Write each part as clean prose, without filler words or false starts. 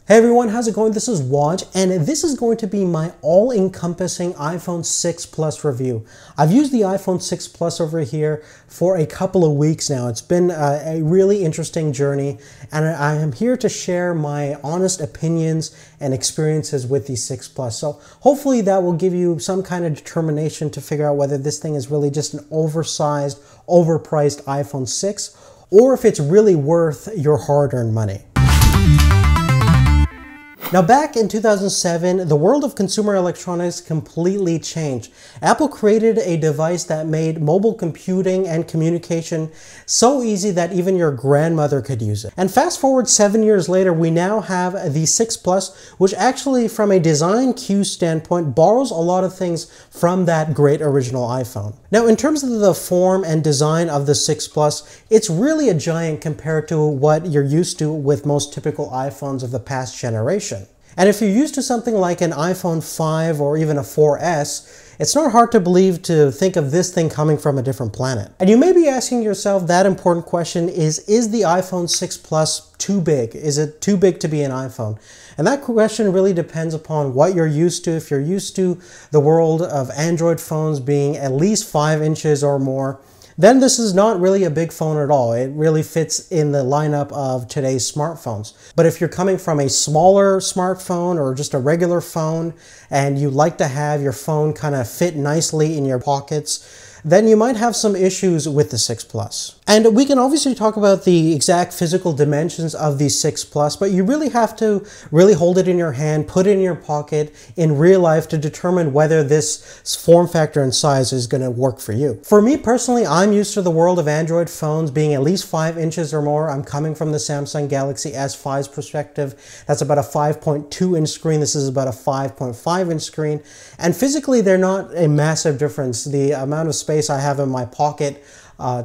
Hey everyone, how's it going? This is Waj, and this is going to be my all-encompassing iPhone 6 Plus review. I've used the iPhone 6 Plus over here for a couple of weeks now. It's been a really interesting journey, and I am here to share my honest opinions and experiences with the 6 Plus. So hopefully that will give you some kind of determination to figure out whether this thing is really just an oversized, overpriced iPhone 6, or if it's really worth your hard-earned money. Now, back in 2007, the world of consumer electronics completely changed. Apple created a device that made mobile computing and communication so easy that even your grandmother could use it. And fast forward 7 years later, we now have the 6 Plus, which actually, from a design cue standpoint, borrows a lot of things from that great original iPhone. Now, in terms of the form and design of the 6 Plus, it's really a giant compared to what you're used to with most typical iPhones of the past generation. And if you're used to something like an iPhone 5 or even a 4S, it's not hard to believe to think of this thing coming from a different planet. And you may be asking yourself that important question is the iPhone 6 Plus too big? Is it too big to be an iPhone? And that question really depends upon what you're used to. If you're used to the world of Android phones being at least 5 inches or more, then this is not really a big phone at all. It really fits in the lineup of today's smartphones. But if you're coming from a smaller smartphone or just a regular phone and you like to have your phone kind of fit nicely in your pockets, then you might have some issues with the 6 Plus. And we can obviously talk about the exact physical dimensions of the 6 Plus, but you really have to hold it in your hand, put it in your pocket in real life to determine whether this form factor and size is going to work for you. For me personally, I'm used to the world of Android phones being at least 5 inches or more. I'm coming from the Samsung Galaxy S5's perspective. That's about a 5.2 inch screen. This is about a 5.5 inch screen. And physically, they're not a massive difference. The amount of space I have in my pocket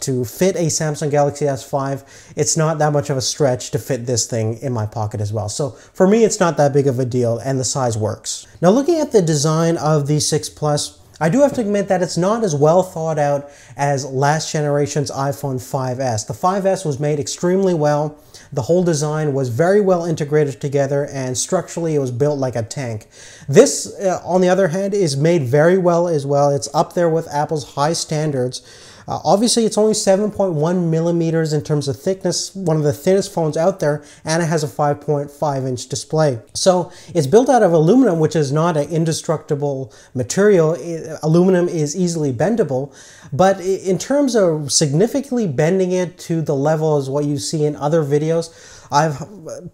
to fit a Samsung Galaxy S5, it's not that much of a stretch to fit this thing in my pocket as well. So for me, it's not that big of a deal, and the size works. Now, looking at the design of the 6 Plus, I do have to admit that it's not as well thought out as last generation's iPhone 5S. The 5S was made extremely well. The whole design was very well integrated together, and structurally it was built like a tank. This, on the other hand, is made very well as well. It's up there with Apple's high standards. Obviously, it's only 7.1 millimeters in terms of thickness, one of the thinnest phones out there, and it has a 5.5 inch display. So it's built out of aluminum, which is not an indestructible material. Aluminum is easily bendable, but in terms of significantly bending it to the level as what you see in other videos, I've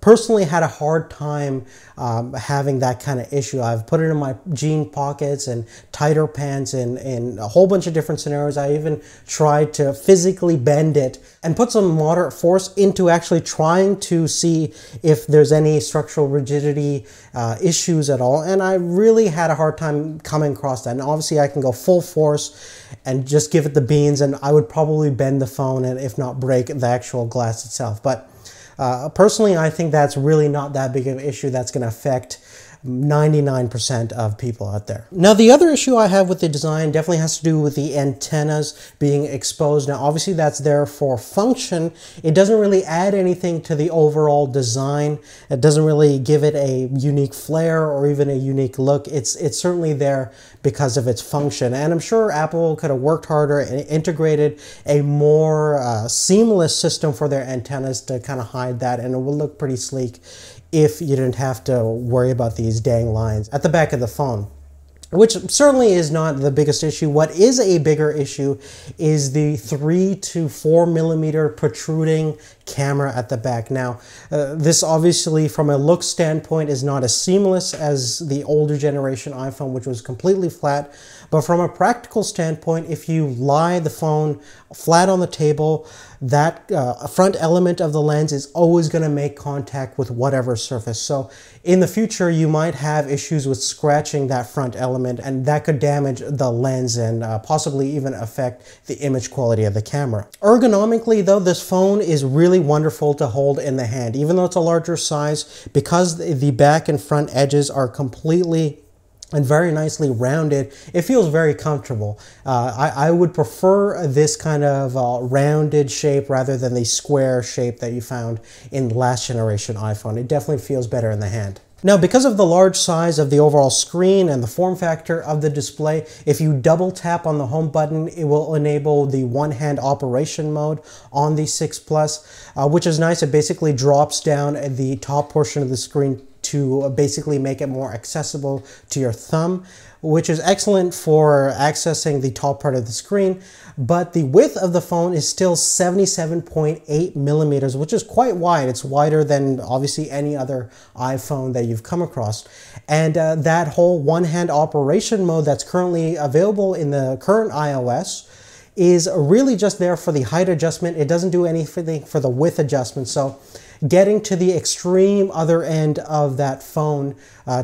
personally had a hard time having that kind of issue. I've put it in my jean pockets and tighter pants and in a whole bunch of different scenarios. I even tried to physically bend it and put some moderate force into actually trying to see if there's any structural rigidity issues at all. And I really had a hard time coming across that. And obviously I can go full force and just give it the beans, and I would probably bend the phone and if not break the actual glass itself. But personally, I think that's really not that big of an issue that's going to affect 99% of people out there. Now, the other issue I have with the design definitely has to do with the antennas being exposed. Now, obviously that's there for function. It doesn't really add anything to the overall design. It doesn't really give it a unique flair or even a unique look. It's certainly there because of its function. And I'm sure Apple could have worked harder and integrated a more seamless system for their antennas to kind of hide that, and it will look pretty sleek if you didn't have to worry about these dang lines at the back of the phone, which certainly is not the biggest issue. What is a bigger issue is the 3 to 4 millimeter protruding camera at the back. Now, this obviously from a look standpoint is not as seamless as the older generation iPhone, which was completely flat. But from a practical standpoint, if you lie the phone flat on the table, that front element of the lens is always going to make contact with whatever surface. So in the future, you might have issues with scratching that front element, and that could damage the lens and possibly even affect the image quality of the camera. Ergonomically, though, this phone is really wonderful to hold in the hand. Even though it's a larger size, because the back and front edges are completely and very nicely rounded. It feels very comfortable. I would prefer this kind of rounded shape rather than the square shape that you found in the last generation iPhone. It definitely feels better in the hand. Now, because of the large size of the overall screen and the form factor of the display, if you double tap on the home button, it will enable the one-hand operation mode on the 6 Plus, which is nice. It basically drops down the top portion of the screen to basically make it more accessible to your thumb, which is excellent for accessing the top part of the screen. But the width of the phone is still 77.8 millimeters, which is quite wide. It's wider than obviously any other iPhone that you've come across. And that whole one-hand operation mode that's currently available in the current iOS is really just there for the height adjustment. It doesn't do anything for the width adjustment. So getting to the extreme other end of that phone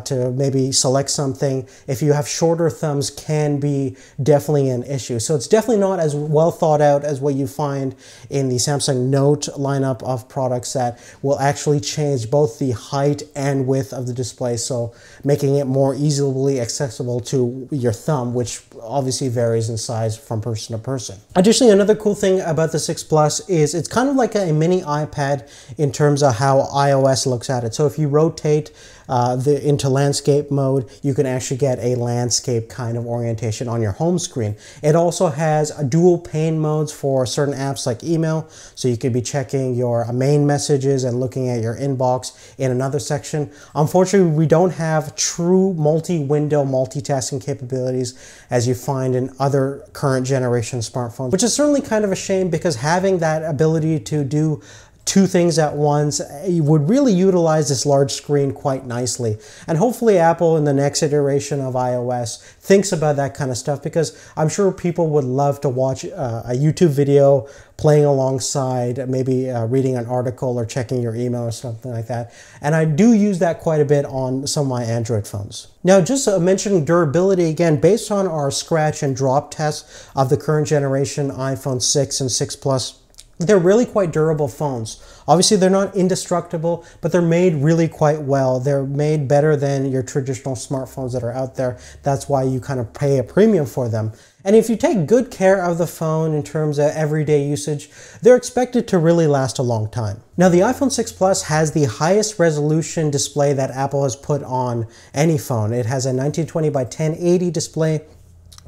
to maybe select something, if you have shorter thumbs, can be definitely an issue. So it's definitely not as well thought out as what you find in the Samsung Note lineup of products that will actually change both the height and width of the display, so making it more easily accessible to your thumb, which obviously varies in size from person to person. Additionally, another cool thing about the 6 Plus is it's kind of like a mini iPad in terms of how iOS looks at it. So if you rotate into landscape mode, you can actually get a landscape kind of orientation on your home screen. It also has dual pane modes for certain apps like email, so you could be checking your main messages and looking at your inbox in another section. Unfortunately, we don't have true multi-window multitasking capabilities as you find in other current generation smartphones, which is certainly kind of a shame, because having that ability to do two things at once, you would really utilize this large screen quite nicely. And hopefully Apple in the next iteration of iOS thinks about that kind of stuff, because I'm sure people would love to watch a YouTube video playing alongside maybe reading an article or checking your email or something like that. And I do use that quite a bit on some of my Android phones. Now, just mentioning durability again, based on our scratch and drop tests of the current generation iPhone 6 and 6 Plus, they're really quite durable phones. Obviously, they're not indestructible, but they're made really quite well. They're made better than your traditional smartphones that are out there. That's why you kind of pay a premium for them. And if you take good care of the phone in terms of everyday usage, they're expected to really last a long time. Now, the iPhone 6 Plus has the highest resolution display that Apple has put on any phone. It has a 1920 by 1080 display,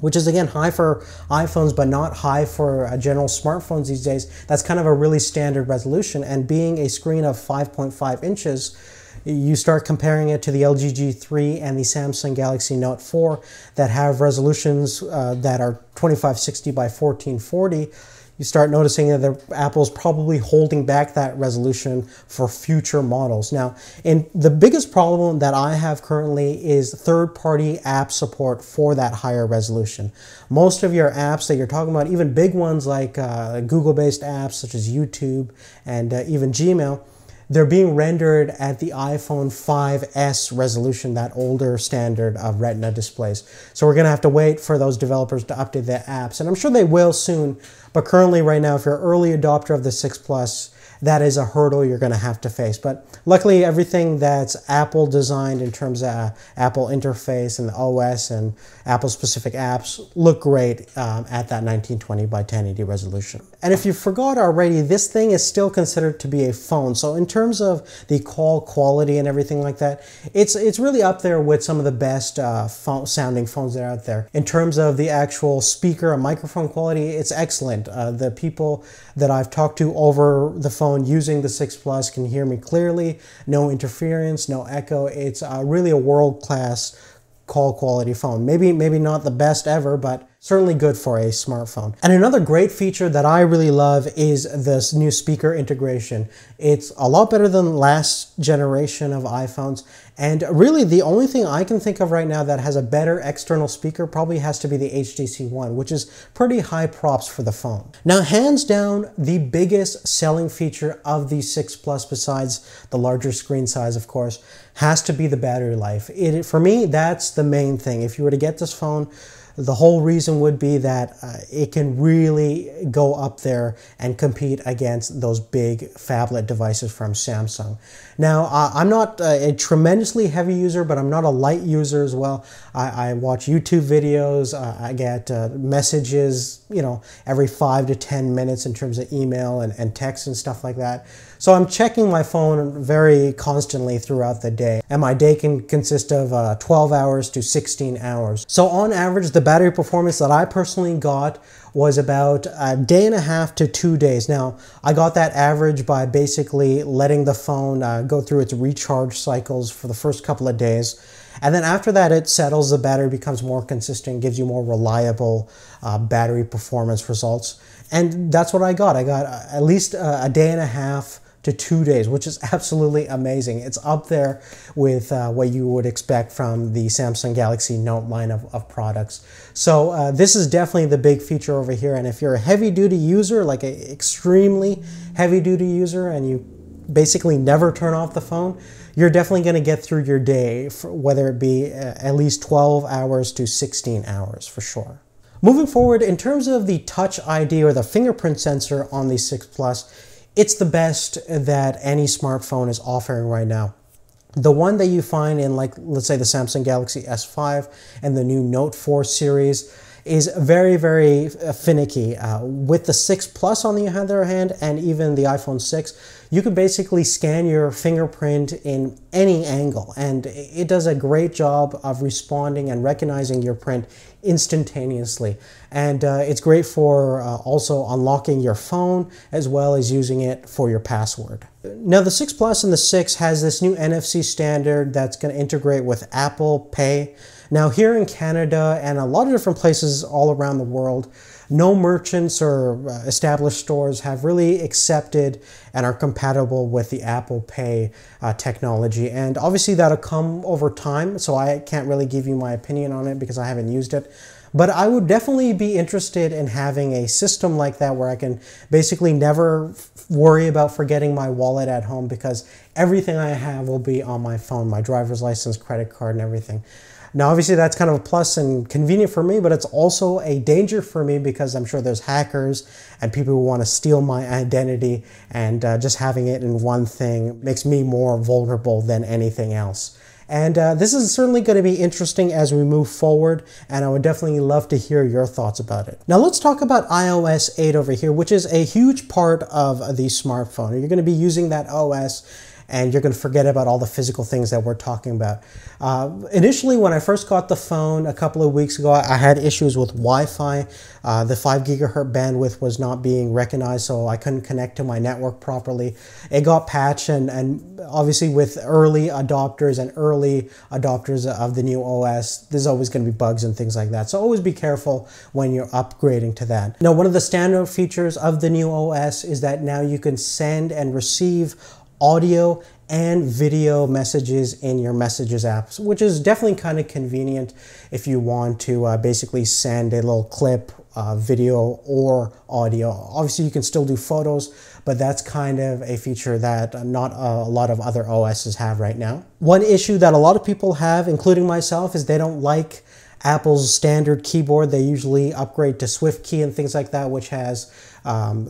which is again high for iPhones, but not high for general smartphones these days. That's kind of a really standard resolution. And being a screen of 5.5 inches, you start comparing it to the LG G3 and the Samsung Galaxy Note 4 that have resolutions that are 2560 by 1440. You start noticing that Apple's probably holding back that resolution for future models. Now, the biggest problem that I have currently is third-party app support for that higher resolution. Most of your apps that you're talking about, even big ones like Google-based apps such as YouTube and even Gmail, they're being rendered at the iPhone 5S resolution, that older standard of Retina displays. So we're going to have to wait for those developers to update their apps, and I'm sure they will soon. But currently, right now, if you're an early adopter of the 6 Plus, that is a hurdle you're going to have to face. But luckily, everything that's Apple designed in terms of Apple interface and the OS and Apple-specific apps look great at that 1920 by 1080 resolution. And if you forgot already, this thing is still considered to be a phone. So in terms of the call quality and everything like that, it's really up there with some of the best sounding phones that are out there. In terms of the actual speaker and microphone quality, it's excellent. The people that I've talked to over the phone using the 6 Plus can hear me clearly, no interference, no echo. It's really a world-class call quality phone. Maybe not the best ever, but certainly good for a smartphone. And another great feature that I really love is this new speaker integration. It's a lot better than last generation of iPhones. And really the only thing I can think of right now that has a better external speaker probably has to be the HTC One, which is pretty high props for the phone. Now, hands down, the biggest selling feature of the 6 Plus, besides the larger screen size, of course, has to be the battery life. For me, that's the main thing. If you were to get this phone, The whole reason would be that it can really go up there and compete against those big phablet devices from Samsung. Now, I'm not a tremendously heavy user, but I'm not a light user as well. I watch YouTube videos, I get messages, you know, every 5 to 10 minutes in terms of email and text and stuff like that. So I'm checking my phone very constantly throughout the day, and my day can consist of 12 hours to 16 hours. So on average, the battery performance that I personally got was about a day and a half to 2 days. Now, I got that average by basically letting the phone go through its recharge cycles for the first couple of days. And then after that, it settles, the battery becomes more consistent, gives you more reliable battery performance results. And that's what I got. I got at least a day and a half to 2 days, which is absolutely amazing. It's up there with what you would expect from the Samsung Galaxy Note line of products. So this is definitely the big feature over here. And if you're a heavy-duty user, like an extremely heavy-duty user, and you basically never turn off the phone, you're definitely going to get through your day, whether it be at least 12 hours to 16 hours for sure. Moving forward, in terms of the Touch ID or the fingerprint sensor on the 6 Plus, it's the best that any smartphone is offering right now. The one that you find in, like, let's say the Samsung Galaxy S5 and the new Note 4 series is very, very finicky. With the 6 Plus on the other hand, and even the iPhone 6, you can basically scan your fingerprint in any angle, and it does a great job of responding and recognizing your print instantaneously. And it's great for also unlocking your phone as well as using it for your password. Now, the 6 Plus and the 6 has this new NFC standard that's going to integrate with Apple Pay. Now, here in Canada and a lot of different places all around the world, no merchants or established stores have really accepted and are compatible with the Apple Pay technology. And obviously that'll come over time, so I can't really give you my opinion on it because I haven't used it. But I would definitely be interested in having a system like that where I can basically never worry about forgetting my wallet at home, because everything I have will be on my phone, my driver's license, credit card, and everything. Now, obviously, that's kind of a plus and convenient for me, but it's also a danger for me because I'm sure there's hackers and people who want to steal my identity, and just having it in one thing makes me more vulnerable than anything else. And this is certainly going to be interesting as we move forward, and I would definitely love to hear your thoughts about it. Now, let's talk about iOS 8 over here, which is a huge part of the smartphone. You're going to be using that OS, and you're going to forget about all the physical things that we're talking about. Initially, when I first got the phone a couple of weeks ago, I had issues with Wi-Fi. The 5 gigahertz bandwidth was not being recognized, so I couldn't connect to my network properly. It got patched, and obviously with early adopters of the new OS, there's always going to be bugs and things like that. So always be careful when you're upgrading to that. Now, one of the standout features of the new OS is that now you can send and receive audio and video messages in your Messages apps, which is definitely kind of convenient if you want to basically send a little clip, video or audio. Obviously, you can still do photos, but that's kind of a feature that not a lot of other OSs have right now. One issue that a lot of people have, including myself, is they don't like Apple's standard keyboard. They usually upgrade to SwiftKey and things like that, which has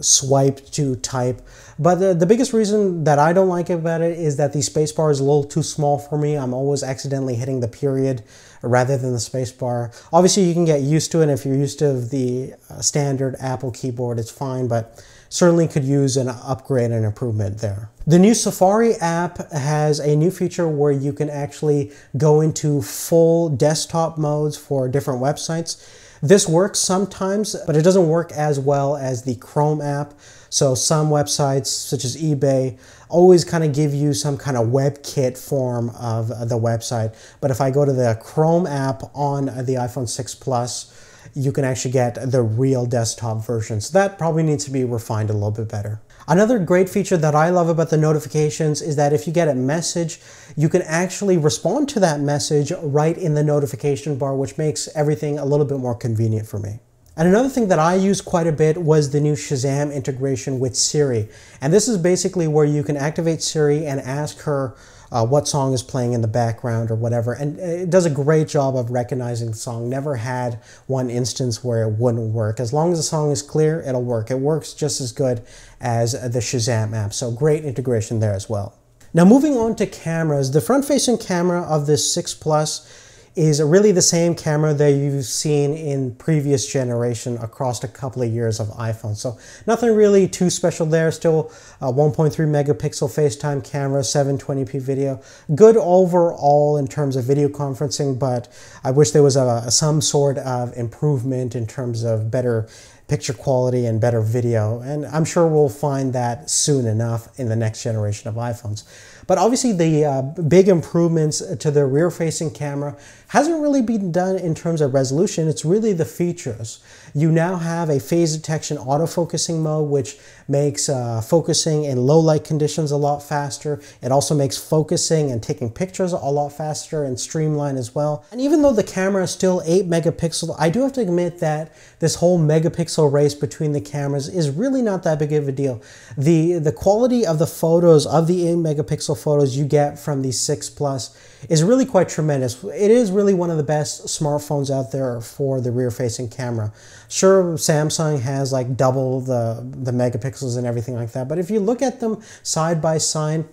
swipe to type. But the biggest reason that I don't like about it is that the spacebar is a little too small for me. I'm always accidentally hitting the period rather than the spacebar. Obviously, you can get used to it. If you're used to the standard Apple keyboard, it's fine, but certainly could use an upgrade and improvement there. The new Safari app has a new feature where you can actually go into full desktop modes for different websites. This works sometimes, but it doesn't work as well as the Chrome app. So some websites, such as eBay, always kind of give you some kind of WebKit form of the website. But if I go to the Chrome app on the iPhone 6 Plus, you can actually get the real desktop version. So that probably needs to be refined a little bit better. Another great feature that I love about the notifications is that if you get a message, you can actually respond to that message right in the notification bar, which makes everything a little bit more convenient for me. And another thing that I used quite a bit was the new Shazam integration with Siri. And this is basically where you can activate Siri and ask her what song is playing in the background or whatever. And it does a great job of recognizing the song. Never had one instance where it wouldn't work. As long as the song is clear, it'll work. It works just as good as the Shazam app. So great integration there as well. Now moving on to cameras, the front-facing camera of this 6 Plus is really the same camera that you've seen in previous generation across a couple of years of iPhone. So nothing really too special there. Still a 1.3 megapixel FaceTime camera, 720p video. Good overall in terms of video conferencing, but I wish there was some sort of improvement in terms of better picture quality and better video, and I'm sure we'll find that soon enough in the next generation of iPhones. But obviously the big improvements to the rear-facing camera hasn't really been done in terms of resolution. It's really the features. You now have a phase detection autofocusing mode, which makes focusing in low light conditions a lot faster. It also makes focusing and taking pictures a lot faster and streamlined as well. And even though the camera is still 8 megapixels, I do have to admit that this whole megapixel race between the cameras is really not that big of a deal. The quality of the photos, of the 8 megapixel photos you get from the 6 Plus is really quite tremendous. It is really one of the best smartphones out there for the rear-facing camera. Sure, Samsung has like double the megapixels and everything like that, but if you look at them side by side,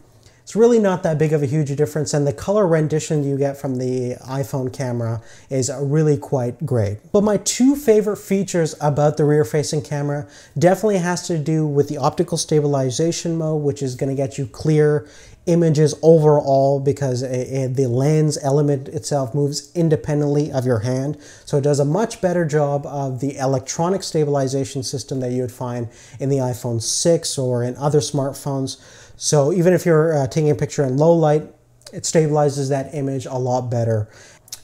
it's really not that big of a huge difference, and the color rendition you get from the iPhone camera is really quite great. But my two favorite features about the rear-facing camera definitely has to do with the optical stabilization mode, which is going to get you clear images overall because the lens element itself moves independently of your hand. So it does a much better job of the electronic stabilization system that you would find in the iPhone 6 or in other smartphones. So even if you're taking a picture in low light, it stabilizes that image a lot better.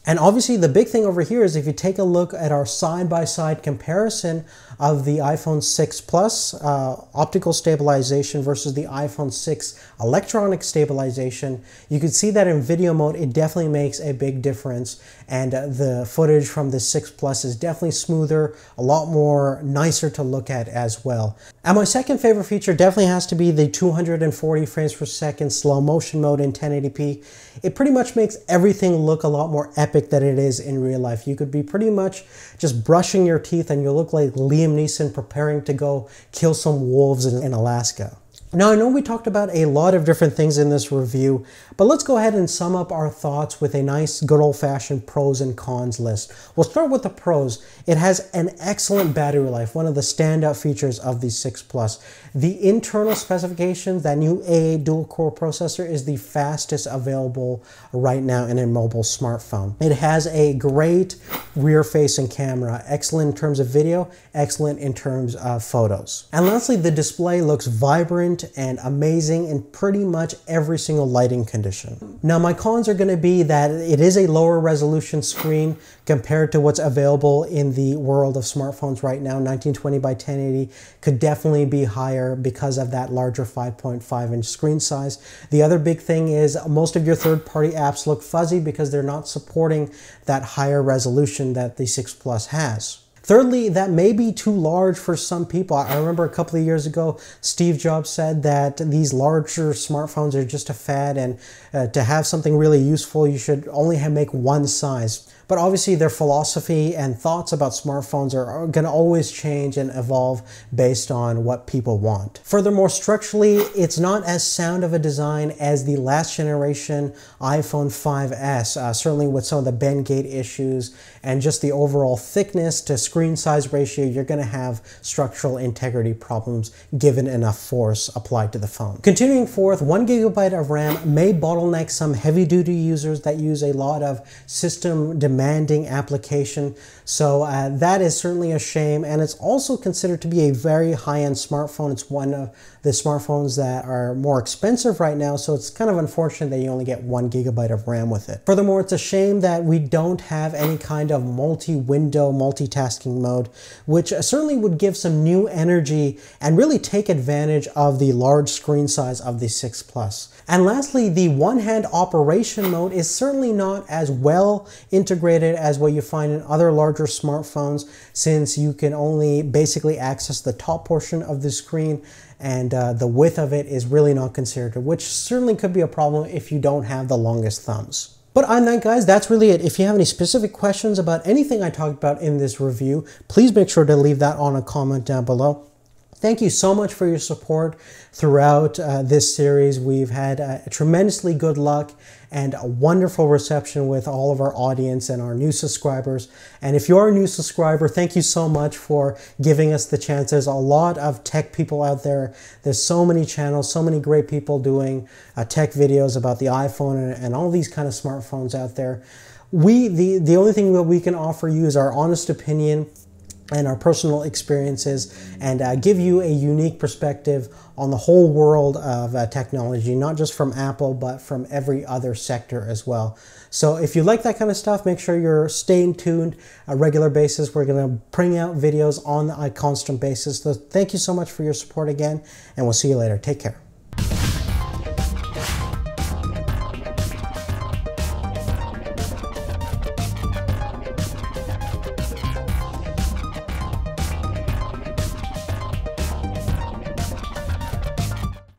And obviously the big thing over here is if you take a look at our side-by-side comparison of the iPhone 6 Plus optical stabilization versus the iPhone 6 electronic stabilization, you can see that in video mode it definitely makes a big difference, and the footage from the 6 Plus is definitely smoother, a lot more nicer to look at as well. And my second favorite feature definitely has to be the 240 frames per second slow motion mode in 1080p. It pretty much makes everything look a lot more epic than it is in real life. You could be pretty much just brushing your teeth and you look like Liam Neeson preparing to go kill some wolves in Alaska. Now, I know we talked about a lot of different things in this review, but let's go ahead and sum up our thoughts with a nice good old-fashioned pros and cons list. We'll start with the pros. It has an excellent battery life, one of the standout features of the 6 Plus. The internal specifications, that new A8 dual-core processor is the fastest available right now in a mobile smartphone. It has a great rear-facing camera, excellent in terms of video, excellent in terms of photos. And lastly, the display looks vibrant and amazing in pretty much every single lighting condition. Now, my cons are going to be that it is a lower resolution screen compared to what's available in the world of smartphones right now. 1920 by 1080 could definitely be higher because of that larger 5.5-inch screen size. The other big thing is most of your third-party apps look fuzzy because they're not supporting that higher resolution that the 6 Plus has. Thirdly, that may be too large for some people. I remember a couple of years ago, Steve Jobs said that these larger smartphones are just a fad, and to have something really useful, you should only make one size. But obviously their philosophy and thoughts about smartphones are going to always change and evolve based on what people want. Furthermore, structurally, it's not as sound of a design as the last generation iPhone 5S, certainly with some of the bend gate issues and just the overall thickness to screen size ratio. You're going to have structural integrity problems given enough force applied to the phone. Continuing forth, 1 GB of RAM may bottleneck some heavy-duty users that use a lot of system demanding application. So that is certainly a shame, and it's also considered to be a very high-end smartphone. It's one of the smartphones that are more expensive right now, so it's kind of unfortunate that you only get 1 GB of RAM with it. Furthermore, it's a shame that we don't have any kind of multi-window multitasking mode, which certainly would give some new energy and really take advantage of the large screen size of the 6 Plus. And lastly, the one-hand operation mode is certainly not as well integrated as what you find in other larger smartphones, since you can only basically access the top portion of the screen and the width of it is really not considered, which certainly could be a problem if you don't have the longest thumbs. But on that, guys, that's really it. If you have any specific questions about anything I talked about in this review, please make sure to leave that on a comment down below. Thank you so much for your support throughout this series. We've had tremendously good luck and a wonderful reception with all of our audience and our new subscribers. And if you're a new subscriber, thank you so much for giving us the chance. There's a lot of tech people out there. There's so many channels, so many great people doing tech videos about the iPhone and all these kind of smartphones out there. The only thing that we can offer you is our honest opinion and our personal experiences, and give you a unique perspective on the whole world of technology, not just from Apple, but from every other sector as well. So if you like that kind of stuff, make sure you're staying tuned on a regular basis. We're going to bring out videos on a constant basis. So thank you so much for your support again, and we'll see you later. Take care.